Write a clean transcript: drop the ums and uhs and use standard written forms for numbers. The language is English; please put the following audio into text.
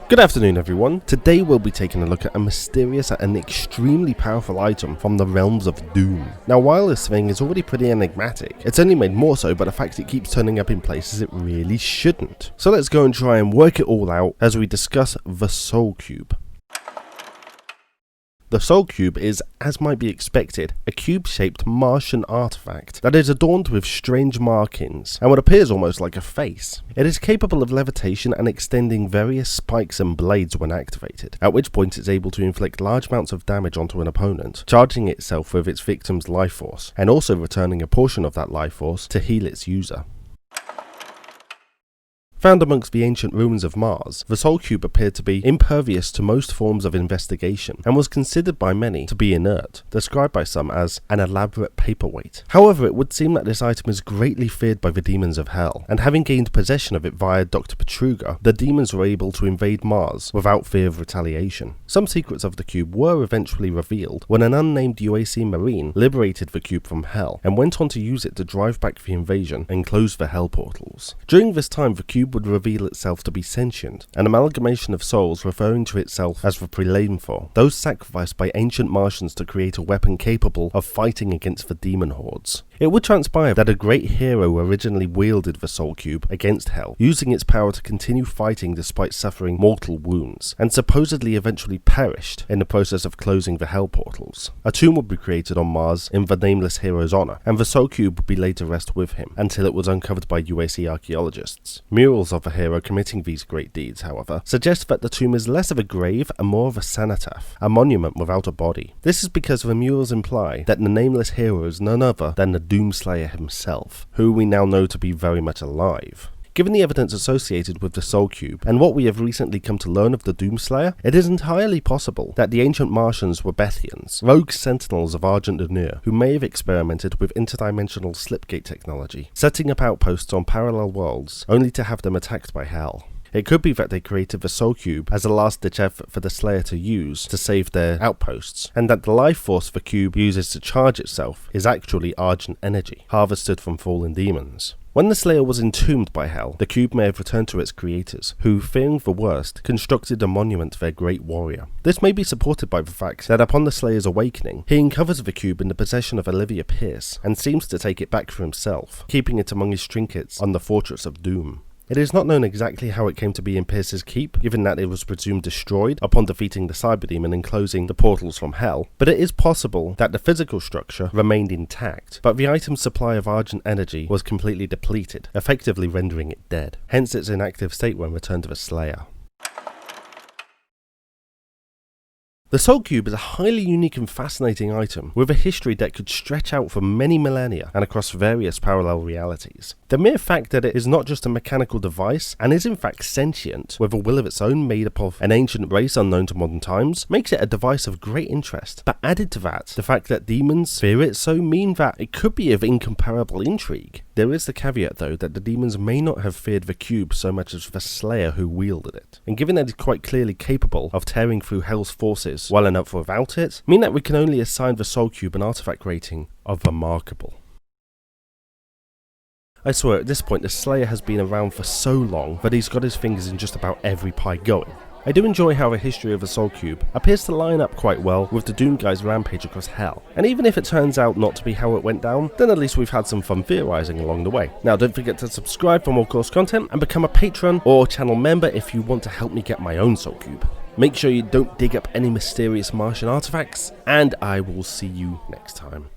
Good afternoon everyone. Today we'll be taking a look at a mysterious and extremely powerful item from the realms of Doom. Now while this thing is already pretty enigmatic, it's only made more so by the fact it keeps turning up in places it really shouldn't. So let's go and try and work it all out as we discuss the Soul Cube. The Soul Cube is, as might be expected, a cube-shaped Martian artifact that is adorned with strange markings and what appears almost like a face. It is capable of levitation and extending various spikes and blades when activated, at which point it's able to inflict large amounts of damage onto an opponent, charging itself with its victim's life force, and also returning a portion of that life force to heal its user. Found amongst the ancient ruins of Mars, the Soul Cube appeared to be impervious to most forms of investigation and was considered by many to be inert, described by some as an elaborate paperweight. However, it would seem that this item is greatly feared by the demons of hell, and having gained possession of it via Dr. Petruga, the demons were able to invade Mars without fear of retaliation. Some secrets of the cube were eventually revealed when an unnamed UAC Marine liberated the cube from hell and went on to use it to drive back the invasion and close the hell portals. During this time, the cube would reveal itself to be sentient, an amalgamation of souls referring to itself as the Prelaimfor, those sacrificed by ancient Martians to create a weapon capable of fighting against the demon hordes. It would transpire that a great hero originally wielded the Soul Cube against Hell, using its power to continue fighting despite suffering mortal wounds, and supposedly eventually perished in the process of closing the Hell portals. A tomb would be created on Mars in the nameless hero's honor, and the Soul Cube would be laid to rest with him, until it was uncovered by UAC archaeologists. Murals of the hero committing these great deeds, however, suggest that the tomb is less of a grave and more of a cenotaph, a monument without a body. This is because the murals imply that the nameless hero is none other than the Doomslayer himself, who we now know to be very much alive. Given the evidence associated with the Soul Cube, and what we have recently come to learn of the Doomslayer, it is entirely possible that the ancient Martians were Bethians, rogue sentinels of Argent Deneur, who may have experimented with interdimensional slipgate technology, setting up outposts on parallel worlds, only to have them attacked by Hell. It could be that they created the Soul Cube as a last-ditch effort for the Slayer to use to save their outposts, and that the life force the cube uses to charge itself is actually Argent energy, harvested from fallen demons. When the Slayer was entombed by Hell, the cube may have returned to its creators, who, fearing the worst, constructed a monument to their great warrior. This may be supported by the fact that upon the Slayer's awakening, he uncovers the cube in the possession of Olivia Pierce, and seems to take it back for himself, keeping it among his trinkets on the Fortress of Doom. It is not known exactly how it came to be in Pierce's keep, given that it was presumed destroyed upon defeating the Cyberdemon and closing the portals from Hell, but it is possible that the physical structure remained intact, but the item's supply of Argent energy was completely depleted, effectively rendering it dead, hence its inactive state when returned to the Slayer. The Soul Cube is a highly unique and fascinating item, with a history that could stretch out for many millennia and across various parallel realities. The mere fact that it is not just a mechanical device, and is in fact sentient, with a will of its own made up of an ancient race unknown to modern times, makes it a device of great interest. But added to that, the fact that demons fear it so mean that it could be of incomparable intrigue. There is the caveat though that the demons may not have feared the cube so much as the Slayer who wielded it, and given that it is quite clearly capable of tearing through Hell's forces well enough without it, mean that we can only assign the Soul Cube an artifact rating of remarkable. I swear at this point the Slayer has been around for so long that he's got his fingers in just about every pie going. I do enjoy how the history of the Soul Cube appears to line up quite well with the Doom Guy's rampage across Hell, and even if it turns out not to be how it went down, then at least we've had some fun theorising along the way. Now don't forget to subscribe for more course content and become a patron or channel member if you want to help me get my own Soul Cube. Make sure you don't dig up any mysterious Martian artifacts, and I will see you next time.